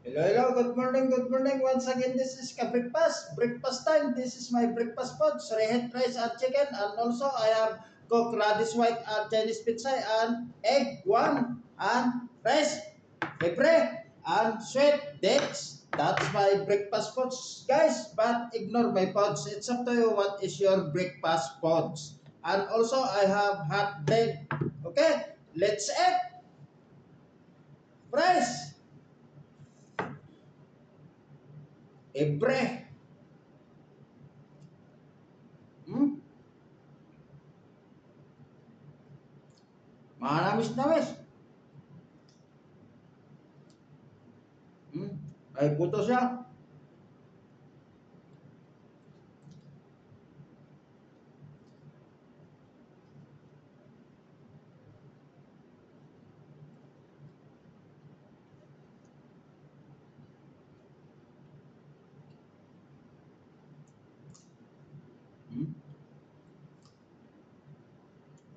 Hello, hello, good morning. Once again, this is breakfast time. This is my breakfast food, reheat rice and chicken, and also I have cooked radish white and Chinese pizza and egg one and rice, libre and sweet dates. That's my breakfast foods, guys. But ignore my pods. It's up to you. What is your breakfast pods? And also I have hot bread. Okay, let's eat. Rice, libre. Hmm? Manamis-namis. Hmm? Ay puto siya.